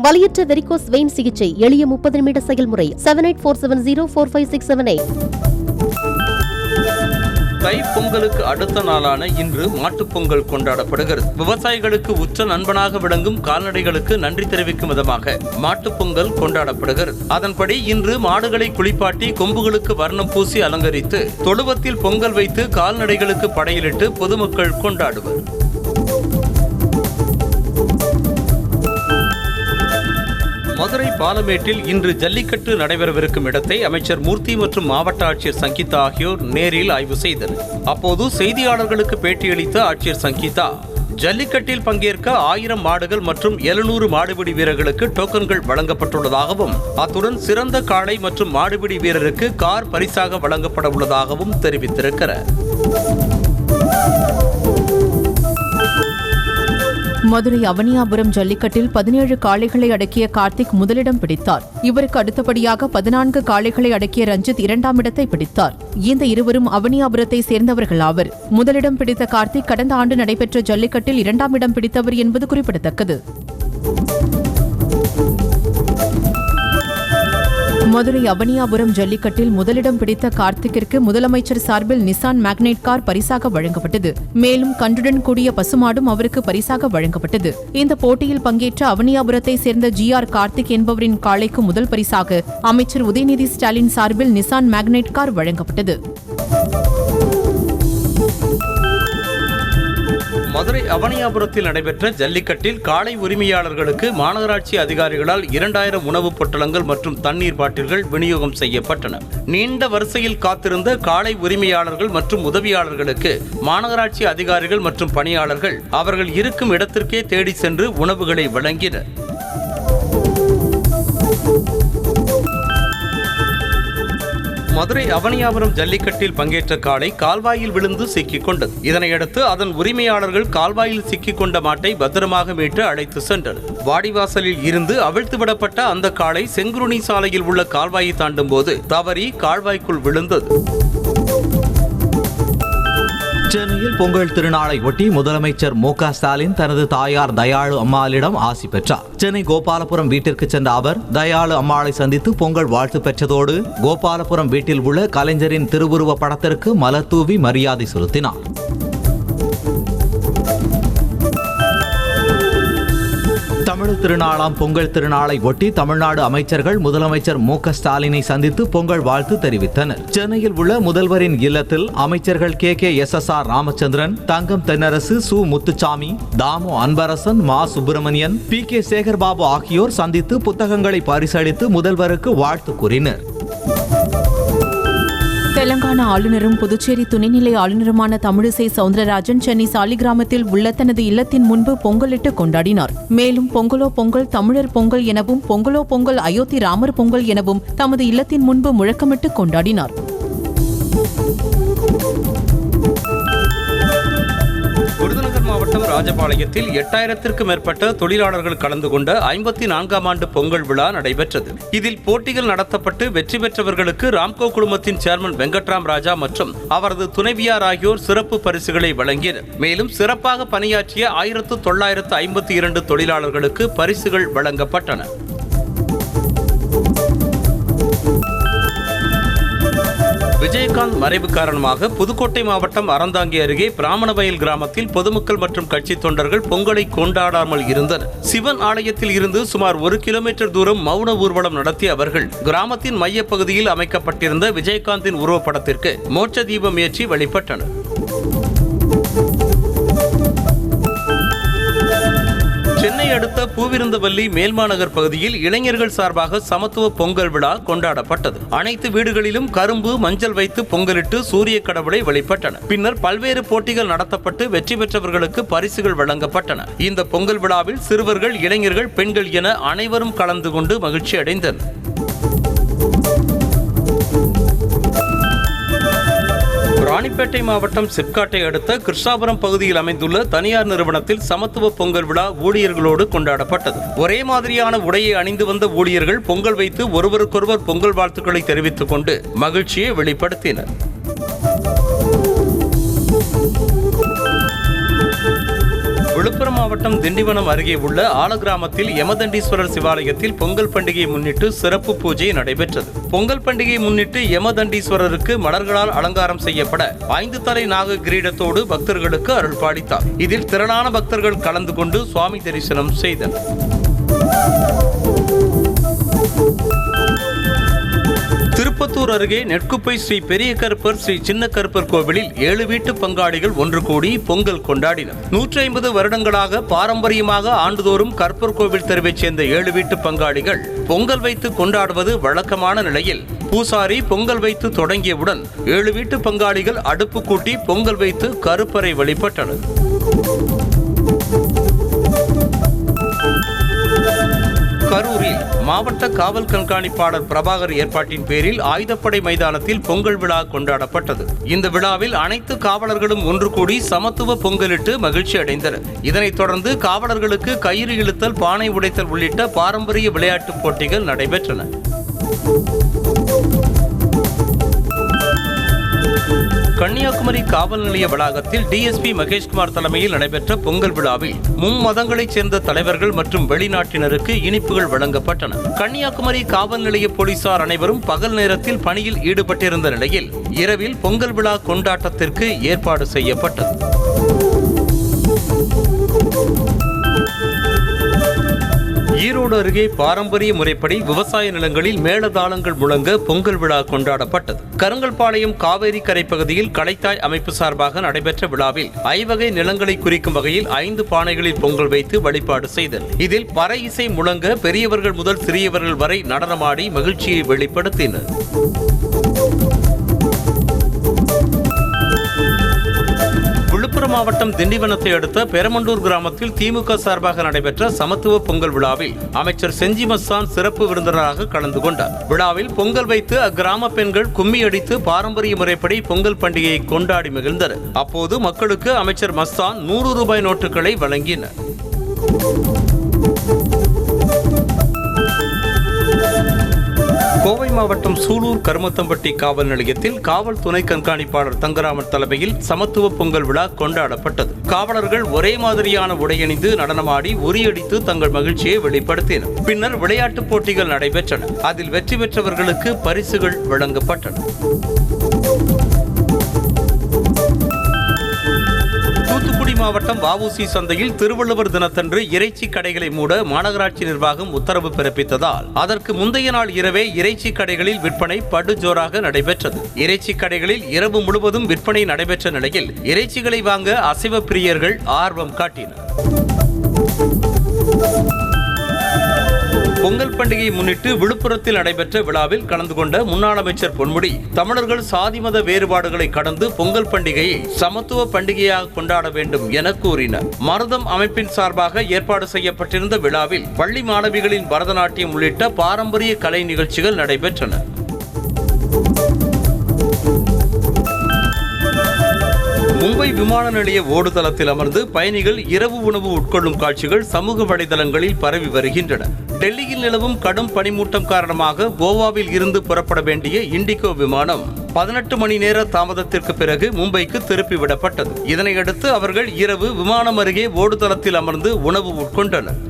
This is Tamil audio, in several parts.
வலியற்ற வெரிகோஸ் வெயின் சிகிச்சை எளிய 30 நிமிட செயல்முறை. 7847045678. தை பொங்கலுக்கு அடுத்த நாளான இன்று மாட்டுப்பொங்கல் கொண்டாடப்படுகிறது. விவசாயிகளுக்கு உற்ற நண்பனாக விளங்கும் கால்நடைகளுக்கு நன்றி தெரிவிக்கும் விதமாக மாட்டுப்பொங்கல் கொண்டாடப்படுகிறது. அதன்படி இன்று மாடுகளை குளிப்பாட்டி கொம்புகளுக்கு வர்ணம் பூசி அலங்கரித்து தொழுவத்தில் பொங்கல் வைத்து கால்நடைகளுக்கு படையிலிட்டு பொதுமக்கள் கொண்டாடுவர். மதுரை பாலமேட்டில் இன்று ஜல்லிக்கட்டு நடைபெறவிருக்கும் இடத்தை அமைச்சர் மூர்த்தி மற்றும் மாவட்ட ஆட்சியர் சங்கீதா ஆகியோர் நேரில் ஆய்வு செய்தனர். அப்போது செய்தியாளர்களுக்கு பேட்டியளித்த ஆட்சியர் சங்கீதா, ஜல்லிக்கட்டில் பங்கேற்க 1000 மாடுகள் மற்றும் 700 மாடுபிடி வீரர்களுக்கு டோக்கன்கள் வழங்கப்பட்டுள்ளதாகவும் அத்துடன் சிறந்த காளை மற்றும் மாடுபிடி வீரருக்கு கார் பரிசாக வழங்கப்பட உள்ளதாகவும் தெரிவித்திருக்கிறார். மதுரை அவனியாபுரம் ஜல்லிக்கட்டில் 17 காளைகளை அடக்கிய கார்த்திக் முதலிடம் பிடித்தார். இவருக்கு அடுத்தபடியாக 14 காளைகளை அடக்கிய ரஞ்சித் 2ஆம் இடத்தை பிடித்தார். இந்த இருவரும் அவனியாபுரத்தை சேர்ந்தவர்கள் ஆவர். முதலிடம் பிடித்த கார்த்திக் கடந்த ஆண்டு நடைபெற்ற ஜல்லிக்கட்டில் 2ஆம் இடம் பிடித்தவர் என்பது குறிப்பிடத்தக்கது. மதுரை அவனியாபுரம் ஜல்லிக்கட்டில் முதலிடம் பிடித்த கார்த்திக்கிற்கு முதலமைச்சர் சார்பில் நிசான் மேக்னைட் கார் பரிசாக வழங்கப்பட்டது. மேலும் கன்றுடன் கூடிய பசுமாடும் அவருக்கு பரிசாக வழங்கப்பட்டது. இந்த போட்டியில் பங்கேற்ற அவனியாபுரத்தை சேர்ந்த GR கார்த்திக் என்பவரின் காளைக்கு முதல் பரிசாக அமைச்சர் உதயநிதி ஸ்டாலின் சார்பில் நிசான் மேக்னைட் கார் வழங்கப்பட்டது. மதுரை அவனியாபுரத்தில் நடைபெற்ற ஜல்லிக்கட்டில் காளை உரிமையாளர்களுக்கு மாநகராட்சி அதிகாரிகளால் 2000 உணவுப் பொட்டலங்கள் மற்றும் தண்ணீர் பாட்டில்கள் விநியோகம் செய்யப்பட்டன. நீண்ட வரிசையில் காத்திருந்த காளை உரிமையாளர்கள் மற்றும் உதவியாளர்களுக்கு மாநகராட்சி அதிகாரிகள் மற்றும் பணியாளர்கள் அவர்கள் இருக்கும் இடத்திற்கே தேடி சென்று உணவுகளை வழங்கினர். மதுரை அவனியாபுரம் ஜல்லிக்கட்டில் பங்கேற்ற காளை கால்வாயில் விழுந்து சிக்கிக் கொண்டது. இதனையடுத்து அதன் உரிமையாளர்கள் கால்வாயில் சிக்கிக் கொண்ட மாட்டை பத்திரமாக மீட்டு அழைத்து சென்றனர். வாடிவாசலில் இருந்து அவிழ்த்துவிடப்பட்ட அந்த காளை செங்குருணி சாலையில் உள்ள கால்வாயை தாண்டும் போது தவறி கால்வாய்க்குள் விழுந்தது. சென்னையில் பொங்கல் திருநாளை ஒட்டி முதலமைச்சர் மு.க. ஸ்டாலின் தனது தாயார் தயாளு அம்மாளிடம் ஆசி பெற்றார். சென்னை கோபாலபுரம் வீட்டிற்கு சென்ற அவர் தயாளு அம்மாளை சந்தித்து பொங்கல் வாழ்த்து பெற்றதோடு கோபாலபுரம் வீட்டில் உள்ள கலைஞரின் திருவுருவ படத்திற்கு மலர் தூவி மரியாதை செலுத்தினார். தமிழ் திருநாளாம் பொங்கல் திருநாளை ஒட்டி தமிழ்நாடு அமைச்சர்கள் முதலமைச்சர் மு.க. ஸ்டாலினை சந்தித்து பொங்கல் வாழ்த்து தெரிவித்தனர். சென்னையில் உள்ள முதல்வரின் இல்லத்தில் அமைச்சர்கள் KKSSR ராமச்சந்திரன், தங்கம் தென்னரசு, சு. முத்துச்சாமி, தாமு அன்பரசன், மா. சுப்பிரமணியன், PK சேகர்பாபு ஆகியோர் சந்தித்து புத்தகங்களை பரிசளித்து முதல்வருக்கு வாழ்த்து கூறினர். தெலங்கானா ஆளுநரும் புதுச்சேரி துணைநிலை ஆளுநருமான தமிழிசை சவுந்தரராஜன் சென்னை சாலிகிராமத்தில் உள்ள தனது இல்லத்தின் முன்பு பொங்கலிட்டு கொண்டாடினார். மேலும் பொங்கலோ பொங்கல் தமிழர் பொங்கல் எனவும் பொங்கலோ பொங்கல் அயோத்தி ராமர் பொங்கல் எனவும் தமது இல்லத்தின் முன்பு முழக்கமிட்டு கொண்டாடினார். விருதுநகர் மாவட்டம் ராஜபாளையத்தில் 8000த்திற்கும் மேற்பட்ட தொழிலாளர்கள் கலந்து கொண்ட 54ஆம் ஆண்டு பொங்கல் விழா நடைபெற்றது. இதில் போட்டிகள் நடத்தப்பட்டு வெற்றி பெற்றவர்களுக்கு ராம்கோ குழுமத்தின் சேர்மன் வெங்கட்ராம் ராஜா மற்றும் அவரது துணைவியார் ஆகியோர் சிறப்பு பரிசுகளை வழங்கினர். மேலும் சிறப்பாக பணியாற்றிய 1952 தொழிலாளர்களுக்கு பரிசுகள் வழங்கப்பட்டன. விஜயகாந்த் மறைவு காரணமாக புதுக்கோட்டை மாவட்டம் அறந்தாங்கி அருகே பிராமணவயல் கிராமத்தில் பொதுமக்கள் மற்றும் கட்சி தொண்டர்கள் பொங்கலை கொண்டாடாமல் இருந்தனர். சிவன் ஆலயத்தில் இருந்து சுமார் 1 கிலோமீட்டர் தூரம் மௌன ஊர்வலம் நடத்திய அவர்கள் கிராமத்தின் மையப்பகுதியில் அமைக்கப்பட்டிருந்த விஜயகாந்தின் உருவப்படத்திற்கு மோட்ச தீபம் ஏற்றி வழிபட்டனர். சென்னை அடுத்த பூவிருந்தவல்லி மேல்மாநகர் பகுதியில் இளைஞர்கள் சார்பாக சமத்துவ பொங்கல் விழா கொண்டாடப்பட்டது. அனைத்து வீடுகளிலும் கரும்பு, மஞ்சள் வைத்து பொங்கலிட்டு சூரிய கடவுளை வழிபட்டனர். பின்னர் பல்வேறு போட்டிகள் நடத்தப்பட்டு வெற்றி பெற்றவர்களுக்கு பரிசுகள் வழங்கப்பட்டன. இந்த பொங்கல் விழாவில் சிறுவர்கள், இளைஞர்கள், பெண்கள் என அனைவரும் கலந்து கொண்டு மகிழ்ச்சி அடைந்தனர். ராணிப்பேட்டை மாவட்டம் சிப்காட்டை அடுத்த கிருஷ்ணாபுரம் பகுதியில் அமைந்துள்ள தனியார் நிறுவனத்தில் சமத்துவ பொங்கல் விழா ஊழியர்களோடு கொண்டாடப்பட்டது. ஒரே மாதிரியான உடையை அணிந்து வந்த ஊழியர்கள் பொங்கல் வைத்து ஒருவருக்கொருவர் பொங்கல் வாழ்த்துக்களை தெரிவித்துக் கொண்டு மகிழ்ச்சியை வெளிப்படுத்தினர். விழுப்புரம் மாவட்டம் திண்டிவனம் அருகே உள்ள ஆலகிராமத்தில் யமதண்டீஸ்வரர் சிவாலயத்தில் பொங்கல் பண்டிகையை முன்னிட்டு சிறப்பு பூஜை நடைபெற்றது. பொங்கல் பண்டிகையை முன்னிட்டு யமதண்டீஸ்வரருக்கு மலர்களால் அலங்காரம் செய்யப்பட 5 தலை நாக கிரீடத்தோடு பக்தர்களுக்கு அருள் பாலித்தார். இதில் திரளான பக்தர்கள் கலந்து கொண்டு சுவாமி தரிசனம் செய்தனர். திருப்பத்தூர் அருகே நெற்குப்பை ஸ்ரீ பெரிய கருப்பர் ஸ்ரீ சின்ன கருப்பர் கோவிலில் 7 வீட்டு பங்காளிகள் ஒன்று கூடி பொங்கல் கொண்டாடினர். 150 வருடங்களாக பாரம்பரியமாக ஆண்டுதோறும் கருப்பர் கோவில் தெருவைச் சேர்ந்த 7 வீட்டு பங்காளிகள் பொங்கல் வைத்து கொண்டாடுவது வழக்கமான நிலையில் பூசாரி பொங்கல் வைத்து தொடங்கியவுடன் 7 வீட்டு பங்காளிகள் அடுப்பு கூட்டி பொங்கல் வைத்து கருப்பரை வழிபட்டனர். கரூரில் மாவட்ட காவல் கண்காணிப்பாளர் பிரபாகர் ஏற்பாட்டின் பேரில் ஆயுதப்படை மைதானத்தில் பொங்கல் விழா கொண்டாடப்பட்டது. இந்த விழாவில் அனைத்து காவலர்களும் ஒன்று கூடி சமத்துவ பொங்கலிட்டு மகிழ்ச்சி அடைந்தனர். இதனைத் தொடர்ந்து காவலர்களுக்கு கயிறு இழுத்தல், பானை உடைத்தல் உள்ளிட்ட பாரம்பரிய விளையாட்டுப் போட்டிகள் நடைபெற்றன. கன்னியாகுமரி காவல் நிலைய வளாகத்தில் டிஎஸ்பி மகேஷ்குமார் தலைமையில் நடைபெற்ற பொங்கல் விழாவில் மும்மதங்களைச் சேர்ந்த தலைவர்கள் மற்றும் வெளிநாட்டினருக்கு இனிப்புகள் வழங்கப்பட்டன. கன்னியாகுமரி காவல் நிலைய போலீசார் அனைவரும் பகல் நேரத்தில் பணியில் ஈடுபட்டிருந்த நிலையில் இரவில் பொங்கல் விழா கொண்டாட்டத்திற்கு ஏற்பாடு செய்யப்பட்டது. ஈரோடு அருகே பாரம்பரிய முறைப்படி விவசாய நிலங்களில் மேளதாளங்கள் முழங்க பொங்கல் விழா கொண்டாடப்பட்டது. கருங்கல்பாளையம் காவேரி கரை பகுதியில் கலைத்தாய் அமைப்பு சார்பாக நடைபெற்ற விழாவில் 5 வகை நிலங்களை குறிக்கும் வகையில் 5 பானைகளில் பொங்கல் வைத்து வழிபாடு செய்தனர். இதில் பறை இசை முழங்க பெரியவர்கள் முதல் சிறியவர்கள் வரை நடனமாடி மகிழ்ச்சியை வெளிப்படுத்தினர். விழுப்புரம் மாவட்டம் திண்டிவனத்தை அடுத்த பெரமண்டூர் கிராமத்தில் திமுக சார்பாக நடைபெற்ற சமத்துவ பொங்கல் விழாவில் அமைச்சர் செஞ்சி மஸ்தான் சிறப்பு விருந்தினராக கலந்து கொண்டார். விழாவில் பொங்கல் வைத்து அக்கிராம பெண்கள் கும்மி அடித்து பாரம்பரிய முறைப்படி பொங்கல் பண்டிகையை கொண்டாடி மகிழ்ந்தனர். அப்போது மக்களுக்கு அமைச்சர் மஸ்தான் 100 ரூபாய் நோட்டுகளை வழங்கினார். கோவை மாவட்டம் சூலூர் கருமத்தம்பட்டி காவல் நிலையத்தில் காவல் துணை கண்காணிப்பாளர் தங்கராமன் தலைமையில் சமத்துவ பொங்கல் விழா கொண்டாடப்பட்டது. காவலர்கள் ஒரே மாதிரியான உடையணிந்து நடனமாடி உரியடித்து தங்கள் மகிழ்ச்சியை வெளிப்படுத்தினர். பின்னர் விளையாட்டுப் போட்டிகள் நடைபெற்றன. அதில் வெற்றி பெற்றவர்களுக்கு பரிசுகள் வழங்கப்பட்டன. மாவட்டம் வஉசி சந்தையில் திருவள்ளுவர் தினத்தன்று இறைச்சி கடைகளை மூட மாநகராட்சி நிர்வாகம் உத்தரவு பிறப்பித்ததால் அதற்கு முந்தைய நாள் இரவே இறைச்சி கடைகளில் விற்பனை படுஜோராக நடைபெற்றது. இறைச்சி கடைகளில் இரவு முழுவதும் விற்பனை நடைபெற்ற நிலையில் இறைச்சிகளை வாங்க அசைவ பிரியர்கள் ஆர்வம் காட்டினர். பொங்கல் பண்டிகையை முன்னிட்டு விழுப்புரத்தில் நடைபெற்ற விழாவில் கலந்து கொண்ட முன்னாள் அமைச்சர் பொன்முடி தமிழர்கள் சாதி மத வேறுபாடுகளை கடந்து பொங்கல் பண்டிகையை சமத்துவ பண்டிகையாக கொண்டாட வேண்டும் என கூறினார். மருதம் அமைப்பின் சார்பாக ஏற்பாடு செய்யப்பட்டிருந்த விழாவில் பள்ளி மாணவிகளின் பரதநாட்டியம் உள்ளிட்ட பாரம்பரிய கலை நிகழ்ச்சிகள் நடைபெற்றன. மும்பை விமான நிலைய ஓடுதளத்தில் அமர்ந்து பயணிகள் இரவு உணவு உட்கொள்ளும் காட்சிகள் சமூக வலைதளங்களில் பரவி வருகின்றன. டெல்லியில் நிலவும் கடும் பனிமூட்டம் காரணமாக கோவாவில் இருந்து புறப்பட வேண்டிய இண்டிகோ விமானம் 18 மணி நேர தாமதத்திற்கு பிறகு மும்பைக்கு திருப்பிவிடப்பட்டது. இதனையடுத்து அவர்கள் இரவு விமானம் அருகே ஓடுதளத்தில் அமர்ந்து உணவு உட்கொண்டனர்.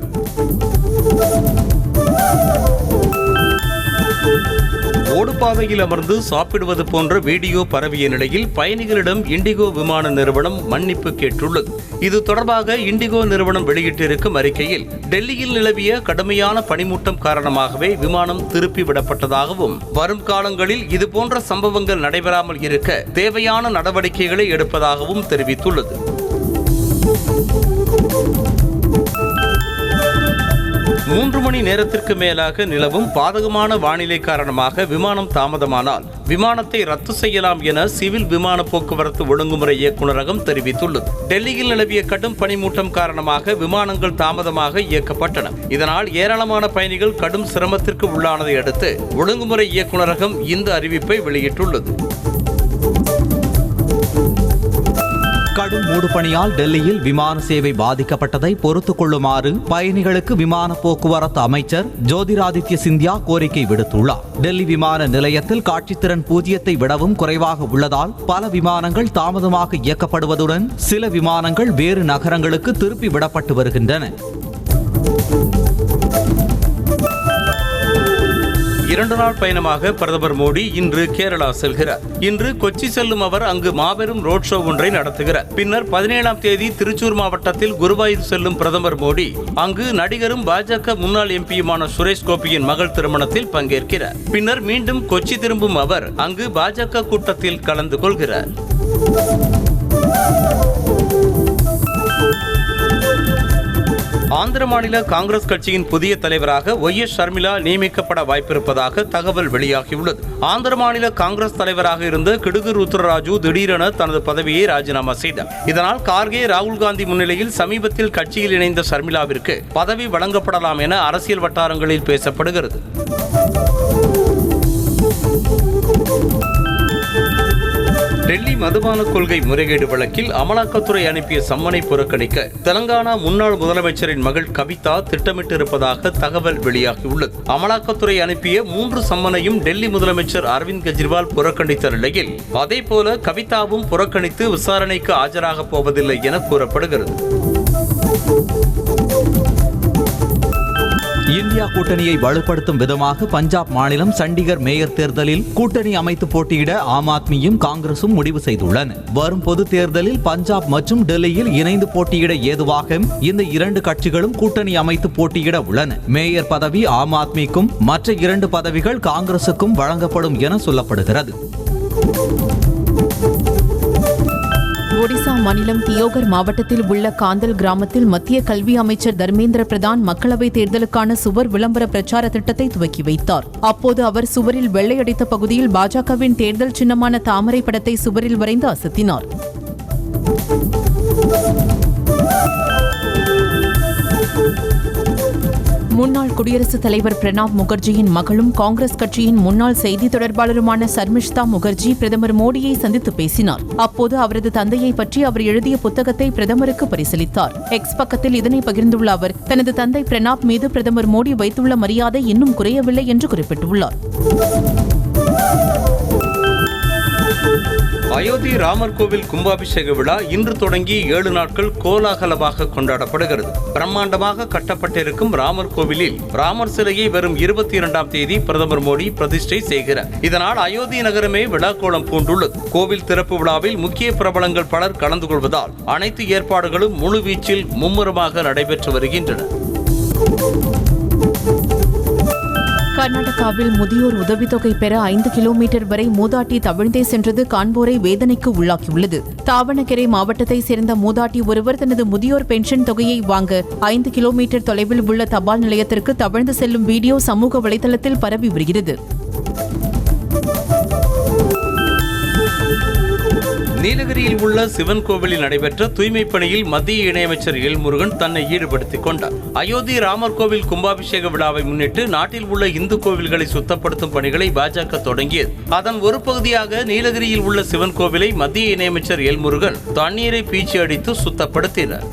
ஓடுபாதையில் அமர்ந்து சாப்பிடுவது போன்ற வீடியோ பரவிய நிலையில் பயணிகளிடம் இண்டிகோ விமான நிறுவனம் மன்னிப்பு கேட்டுள்ளது. இது தொடர்பாக இண்டிகோ நிறுவனம் வெளியிட்டிருக்கும் அறிக்கையில் டெல்லியில் நிலவிய கடுமையான பனிமூட்டம் காரணமாகவே விமானம் திருப்பிவிடப்பட்டதாகவும் வரும் காலங்களில் இதுபோன்ற சம்பவங்கள் நடைபெறாமல் இருக்க தேவையான நடவடிக்கைகளை எடுப்பதாகவும் தெரிவித்துள்ளது. 3 மணி நேரத்திற்கு மேலாக நிலவும் பாதகமான வானிலை காரணமாக விமானம் தாமதமானால் விமானத்தை ரத்து செய்யலாம் என சிவில் விமான போக்குவரத்து ஒழுங்குமுறை இயக்குநரகம் தெரிவித்துள்ளது. டெல்லியில் நிலவிய கடும் பனிமூட்டம் காரணமாக விமானங்கள் தாமதமாக இயக்கப்பட்டன. இதனால் ஏராளமான பயணிகள் கடும் சிரமத்திற்கு உள்ளானதை அடுத்து ஒழுங்குமுறை இயக்குநரகம் இந்த அறிவிப்பை வெளியிட்டுள்ளது. கடும் மூடுபனியால் டெல்லியில் விமான சேவை பாதிக்கப்பட்டதை பொறுத்துக் கொள்ளுமாறு பயணிகளுக்கு விமான போக்குவரத்து அமைச்சர் ஜோதிராதித்ய சிந்தியா கோரிக்கை விடுத்துள்ளார். டெல்லி விமான நிலையத்தில் காட்சித்திறன் 0 விடவும் குறைவாக உள்ளதால் பல விமானங்கள் தாமதமாக இயக்கப்படுவதுடன் சில விமானங்கள் வேறு நகரங்களுக்கு திருப்பி விடப்பட்டு வருகின்றன. 2 நாள் பயணமாக பிரதமர் மோடி இன்று கேரளா செல்கிறார். இன்று கொச்சி செல்லும் அவர் அங்கு மாபெரும் ரோட் ஷோ ஒன்றை நடத்துகிறார். பின்னர் 17ஆம் தேதி திருச்சூர் மாவட்டத்தில் குருவாயூர் செல்லும் பிரதமர் மோடி அங்கு நடிகரும் பாஜக முன்னாள் எம்பியுமான சுரேஷ் கோபியின் மகள் திருமணத்தில் பங்கேற்கிறார். பின்னர் மீண்டும் கொச்சி திரும்பும் அவர் அங்கு பாஜக கூட்டத்தில் கலந்து கொள்கிறார். ஆந்திர மாநில காங்கிரஸ் கட்சியின் புதிய தலைவராக YS ஷர்மிளா நியமிக்கப்பட வாய்ப்பிருப்பதாக தகவல் வெளியாகியுள்ளது. ஆந்திர மாநில காங்கிரஸ் தலைவராக இருந்த கிடுகு ருத்ரராஜு திடீரென தனது பதவியை ராஜினாமா செய்தார். இதனால் கார்கே, ராகுல் காந்தி முன்னிலையில் சமீபத்தில் கட்சியில் இணைந்த ஷர்மிளாவிற்கு பதவி வழங்கப்படலாம் என அரசியல் வட்டாரங்களில் பேசப்படுகிறது. டெல்லி மதுபான கொள்கை முறைகேடு வழக்கில் அமலாக்கத்துறை அனுப்பிய சம்மனை புறக்கணிக்க தெலங்கானா முன்னாள் முதலமைச்சரின் மகள் கவிதா திட்டமிட்டிருப்பதாக தகவல் வெளியாகியுள்ளது. அமலாக்கத்துறை அனுப்பிய 3 சம்மனையும் டெல்லி முதலமைச்சர் அரவிந்த் கெஜ்ரிவால் புறக்கணித்த நிலையில் அதேபோல கவிதாவும் புறக்கணித்து விசாரணைக்கு ஆஜராக போவதில்லை என கூறப்படுகிறது. இந்தியா கூட்டணியை வலுப்படுத்தும் விதமாக பஞ்சாப் மாநிலம் சண்டிகர் மேயர் தேர்தலில் கூட்டணி அமைத்து போட்டியிட ஆம் ஆத்மியும் காங்கிரசும் முடிவு செய்துள்ளன. வரும் பொது தேர்தலில் பஞ்சாப் மற்றும் டெல்லியில் இணைந்து போட்டியிட ஏதுவாக இந்த 2 கட்சிகளும் கூட்டணி அமைத்து போட்டியிட உள்ளன. மேயர் பதவி ஆம் ஆத்மிக்கும் மற்ற 2 பதவிகள் காங்கிரசுக்கும் வழங்கப்படும் என சொல்லப்படுகிறது. ஒடிசா மாநிலம் தியோகர் மாவட்டத்தில் உள்ள காந்தல் கிராமத்தில் மத்திய கல்வி அமைச்சர் தர்மேந்திர பிரதான் மக்களவைத் தேர்தலுக்கான சுவர் விளம்பர பிரச்சார திட்டத்தை துவக்கி வைத்தார். அப்போது அவர் சுவரில் வெள்ளையடித்த பகுதியில் பாஜகவின் தேர்தல் சின்னமான தாமரை படத்தை சுவரில் வரைந்து அசத்தினார். முன்னாள் குடியரசுத் தலைவர் பிரணாப் முகர்ஜியின் மகளும் காங்கிரஸ் கட்சியின் முன்னாள் செய்தி தொடர்பாளருமான சர்மிஷ்தா முகர்ஜி பிரதமர் மோடியை சந்தித்து பேசினார். அப்போது அவரது தந்தையை பற்றி அவர் எழுதிய புத்தகத்தை பிரதமருக்கு பரிசீலித்தார். எக்ஸ் பக்கத்தில் இதனை பகிர்ந்துள்ள அவர் தனது தந்தை பிரணாப் மீது பிரதமர் மோடி வைத்துள்ள மரியாதை இன்னும் குறையவில்லை என்று குறிப்பிட்டுள்ளார். அயோத்தி ராமர் கோவில் கும்பாபிஷேக விழா இன்று தொடங்கி 7 நாட்கள் கோலாகலமாக கொண்டாடப்படுகிறது. பிரம்மாண்டமாக கட்டப்பட்டிருக்கும் ராமர் கோவிலில் ராமர் சிலையை வரும் 22ஆம் தேதி பிரதமர் மோடி பிரதிஷ்டை செய்கிறார். இதனால் அயோத்தி நகரமே விழா கோலம் பூண்டுள்ளது. கோவில் திறப்பு விழாவில் முக்கிய பிரபலங்கள் பலர் கலந்து கொள்வதால் அனைத்து ஏற்பாடுகளும் முழுவீச்சில் மும்முரமாக நடைபெற்று வருகின்றன. கர்நாடகாவில் முதியோர் உதவித்தொகை பெற 5 கிலோமீட்டர் வரை மூதாட்டி தவிழ்ந்தே சென்றது காண்போரை வேதனைக்கு உள்ளாக்கியுள்ளது. தாவணகெரே மாவட்டத்தைச் சேர்ந்த மூதாட்டி ஒருவர் தனது முதியோர் பென்ஷன் தொகையை வாங்க 5 கிலோமீட்டர் தொலைவில் உள்ள தபால் நிலையத்திற்கு தவழ்ந்து செல்லும் வீடியோ சமூக வலைதளத்தில் பரவி வருகிறது. நீலகிரியில் உள்ள சிவன் கோவிலில் நடைபெற்ற தூய்மை பணியில் மத்திய இணையமைச்சர் எல் முருகன் தன்னை ஈடுபடுத்திக் கொண்டார். அயோத்தி ராமர் கோவில் கும்பாபிஷேக விழாவை முன்னிட்டு நாட்டில் உள்ள இந்து கோவில்களை சுத்தப்படுத்தும் பணிகளை பாஜக தொடங்கியது. அதன் ஒரு பகுதியாக நீலகிரியில் உள்ள சிவன் கோவிலை மத்திய இணையமைச்சர் எல் முருகன் தண்ணீரை பீச்சி அடித்து சுத்தப்படுத்தினார்.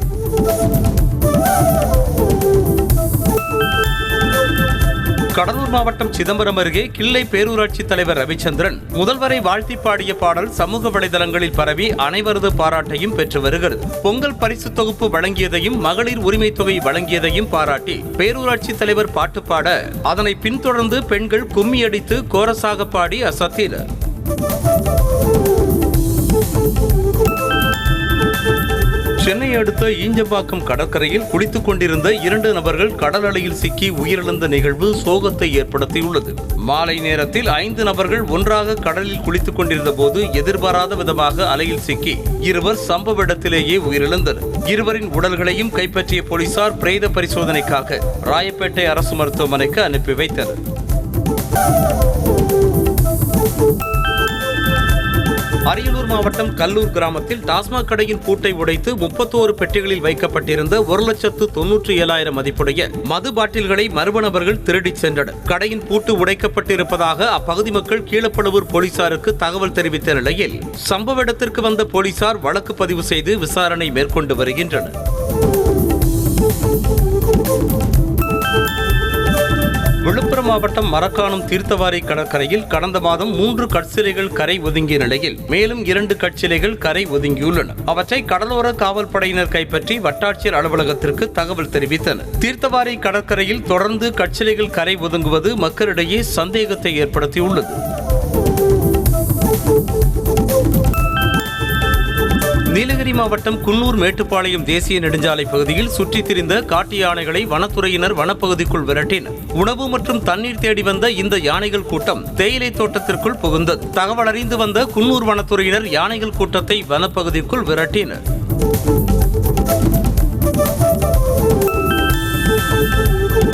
கடலூர் மாவட்டம் சிதம்பரம் அருகே கிள்ளை பேரூராட்சி தலைவர் ரவிச்சந்திரன் முதல்வரை வாழ்த்தி பாடிய பாடல் சமூக வலைதளங்களில் பரவி அனைவரது பாராட்டையும் பெற்று வருகிறது. பொங்கல் பரிசு தொகுப்பு வழங்கியதையும் மகளிர் உரிமை தொகை வழங்கியதையும் பாராட்டி பேரூராட்சி தலைவர் பாட்டு பாட அதனை பின்தொடர்ந்து பெண்கள் கும்மி அடித்து கோரசாக பாடி அசத்தினர். சென்னை அடுத்த ஈஞ்சம்பாக்கம் கடற்கரையில் குளித்துக் கொண்டிருந்த 2 நபர்கள் கடல் அலையில் சிக்கி உயிரிழந்த நிகழ்வு சோகத்தை ஏற்படுத்தியுள்ளது. மாலை நேரத்தில் 5 நபர்கள் ஒன்றாக கடலில் குளித்துக் கொண்டிருந்த போது எதிர்பாராத விதமாக அலையில் சிக்கி இருவர் சம்பவ இடத்திலேயே உயிரிழந்தனர். இருவரின் உடல்களையும் கைப்பற்றிய போலீசார் பிரேத பரிசோதனைக்காக ராயப்பேட்டை அரசு மருத்துவமனைக்கு அனுப்பி வைத்தனர். அரியலூர் மாவட்டம் கல்லூர் கிராமத்தில் டாஸ்மாக் கடையின் பூட்டை உடைத்து 31 பெட்டிகளில் வைக்கப்பட்டிருந்த 1,97,000 மதிப்புடைய மது பாட்டில்களை மர்ம நபர்கள் திருடிச் சென்றனர். கடையின் பூட்டு உடைக்கப்பட்டிருப்பதாக அப்பகுதி மக்கள் கீழப்பழுவூர் போலீசாருக்கு தகவல் தெரிவித்த நிலையில் சம்பவ இடத்திற்கு வந்த போலீசார் வழக்கு பதிவு செய்து விசாரணை மேற்கொண்டு வருகின்றனர். விழுப்புரம் மாவட்டம் மரக்காணம் தீர்த்தவாரி கடற்கரையில் கடந்த மாதம் 3 கற்சிலைகள் கரை ஒதுங்கிய நிலையில் மேலும் 2 கற்சிலைகள் கரை ஒதுங்கியுள்ளன. அவற்றை கடலோர காவல்படையினர் கைப்பற்றி வட்டாட்சியர் அலுவலகத்திற்கு தகவல் தெரிவித்தனர். தீர்த்தவாரி கடற்கரையில் தொடர்ந்து கற்சிலைகள் கரை ஒதுங்குவது மக்களிடையே சந்தேகத்தை ஏற்படுத்தியுள்ளது. நீலகிரி மாவட்டம் குன்னூர் மேட்டுப்பாளையம் தேசிய நெடுஞ்சாலை பகுதியில் சுற்றித் திரிந்த காட்டு யானைகளை வனத்துறையினர் வனப்பகுதிக்குள் விரட்டினர். உணவு மற்றும் தண்ணீர் தேடி வந்த இந்த யானைகள் கூட்டம் தேயிலை தோட்டத்திற்குள் புகுந்தது. தகவல் அறிந்து வந்த குன்னூர் வனத்துறையினர் யானைகள் கூட்டத்தை வனப்பகுதிக்குள் விரட்டினர்.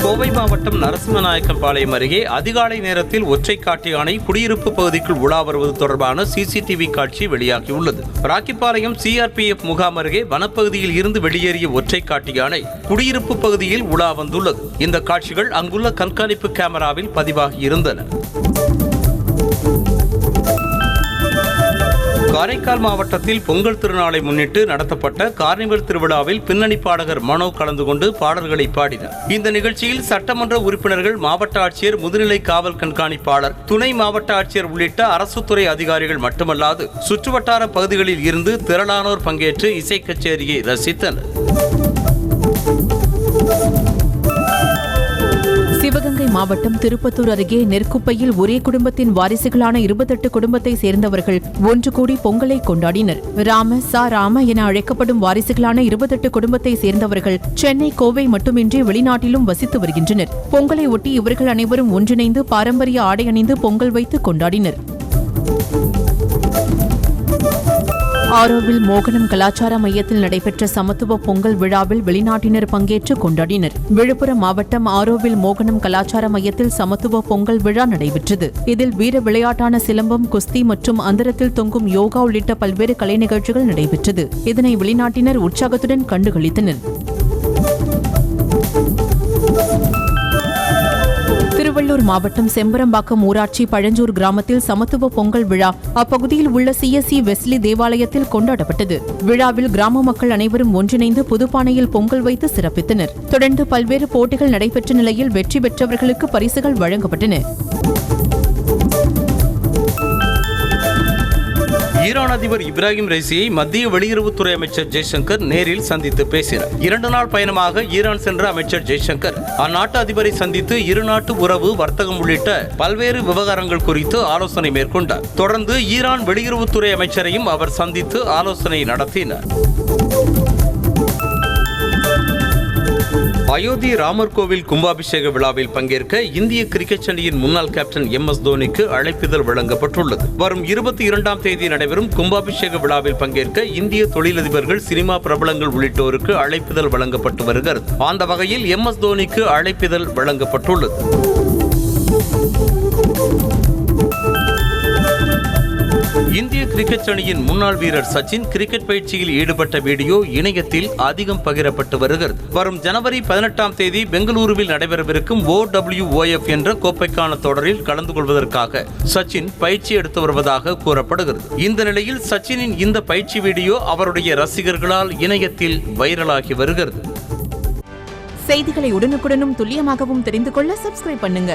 கோவை மாவட்டம் நரசிம்மநாயக்கன்பாளையம் அருகே அதிகாலை நேரத்தில் ஒற்றை காட்டு யானை குடியிருப்பு பகுதிக்குள் உலா வருவது தொடர்பான சிசிடிவி காட்சி வெளியாகியுள்ளது. ராக்கிப்பாளையம் சிஆர்பிஎஃப் முகாம் அருகே வனப்பகுதியில் இருந்து வெளியேறிய ஒற்றை காட்டு யானை குடியிருப்பு பகுதியில் உலா வந்துள்ளது. இந்த காட்சிகள் அங்குள்ள கண்காணிப்பு கேமராவில் பதிவாகியிருந்தன. காரைக்கால் மாவட்டத்தில் பொங்கல் திருநாளை முன்னிட்டு நடத்தப்பட்ட கார்னிவல் திருவிழாவில் பின்னணி பாடகர் மனோ கலந்து கொண்டு பாடல்களை பாடினார். இந்த நிகழ்ச்சியில் சட்டமன்ற உறுப்பினர்கள், மாவட்ட ஆட்சியர், முதுநிலை காவல் கண்காணிப்பாளர், துணை மாவட்ட ஆட்சியர் உள்ளிட்ட அரசுத்துறை அதிகாரிகள் மட்டுமல்லாது சுற்றுவட்டார பகுதிகளில் இருந்து திரளானோர் பங்கேற்று இசை கச்சேரியை ரசித்தனர். சிவகங்கை மாவட்டம் திருப்பத்தூர் அருகே நெற்குப்பையில் ஒரே குடும்பத்தின் வாரிசுகளான 28 குடும்பத்தை சேர்ந்தவர்கள் ஒன்று கூடி பொங்கலை கொண்டாடினர். ராம என அழைக்கப்படும் வாரிசுகளான 28 குடும்பத்தை சேர்ந்தவர்கள் சென்னை, கோவை மட்டுமின்றி வெளிநாட்டிலும் வசித்து வருகின்றனர். பொங்கலை ஒட்டி இவர்கள் அனைவரும் ஒன்றிணைந்து பாரம்பரிய ஆடை அணிந்து பொங்கல் வைத்து கொண்டாடினர். ஆரோவில் மோகனம் கலாச்சார மையத்தில் நடைபெற்ற சமத்துவ பொங்கல் விழாவில் வெளிநாட்டினர் பங்கேற்று கொண்டாடினர். விழுப்புரம் மாவட்டம் ஆரோவில் மோகனம் கலாச்சார மையத்தில் சமத்துவ பொங்கல் விழா நடைபெற்றது. இதில் வீர விளையாட்டான சிலம்பம், குஸ்தி மற்றும் அந்தரத்தில் தொங்கும் யோகா உள்ளிட்ட பல்வேறு கலை நிகழ்ச்சிகள் நடைபெற்றது. இதனை வெளிநாட்டினர் உற்சாகத்துடன் கண்டுகளித்தனர். திருவள்ளூர் மாவட்டம் செம்பரம்பாக்கம் ஊராட்சி பழஞ்சூர் கிராமத்தில் சமத்துவ பொங்கல் விழா அப்பகுதியில் உள்ள CSC வெஸ்லி தேவாலயத்தில் கொண்டாடப்பட்டது. விழாவில் கிராம மக்கள் அனைவரும் ஒன்றிணைந்து புதுப்பானையில் பொங்கல் வைத்து சிறப்பித்தனர். தொடர்ந்து பல்வேறு போட்டிகள் நடைபெற்ற நிலையில் வெற்றி பெற்றவர்களுக்கு பரிசுகள் வழங்கப்பட்டன. ஈரான் அதிபர் இப்ராஹிம் ரைசியை மத்திய வெளியுறவுத்துறை அமைச்சர் ஜெய்சங்கர் நேரில் சந்தித்து பேசினார். 2 நாள் பயணமாக ஈரான் சென்ற அமைச்சர் ஜெய்சங்கர் அந்நாட்டு அதிபரை சந்தித்து இருநாட்டு உறவு, வர்த்தகம் உள்ளிட்ட பல்வேறு விவகாரங்கள் குறித்து ஆலோசனை மேற்கொண்டார். தொடர்ந்து ஈரான் வெளியுறவுத்துறை அமைச்சரையும் அவர் சந்தித்து ஆலோசனை நடத்தினார். அயோத்தி ராமர் கோவில் கும்பாபிஷேக விழாவில் பங்கேற்க இந்திய கிரிக்கெட் அணியின் முன்னாள் கேப்டன் MS தோனிக்கு அழைப்பிதழ் வழங்கப்பட்டுள்ளது. வரும் 22ஆம் தேதி நடைபெறும் கும்பாபிஷேக விழாவில் பங்கேற்க இந்திய தொழிலதிபர்கள், சினிமா பிரபலங்கள் உள்ளிட்டோருக்கு அழைப்பிதழ் வழங்கப்பட்டு வருகிறது. அந்த வகையில் MS தோனிக்கு அழைப்பிதழ் வழங்கப்பட்டுள்ளது. இந்திய கிரிக்கெட் அணியின் முன்னாள் வீரர் சச்சின் கிரிக்கெட் பயிற்சியில் ஈடுபட்ட வீடியோ இணையத்தில் அதிகம் பகிரப்பட்டு வருகிறது. வரும் ஜனவரி 18ஆம் தேதி பெங்களூருவில் நடைபெறவிருக்கும் OWOF என்ற கோப்பைக்கான தொடரில் கலந்து கொள்வதற்காக சச்சின் பயிற்சி எடுத்து வருவதாக கூறப்படுகிறது. இந்த நிலையில் சச்சினின் இந்த பயிற்சி வீடியோ அவருடைய ரசிகர்களால் இணையத்தில் வைரலாகி வருகிறது. செய்திகளை உடனுக்குடனும் துல்லியமாகவும் தெரிந்து கொள்ள சப்ஸ்கிரைப் பண்ணுங்க.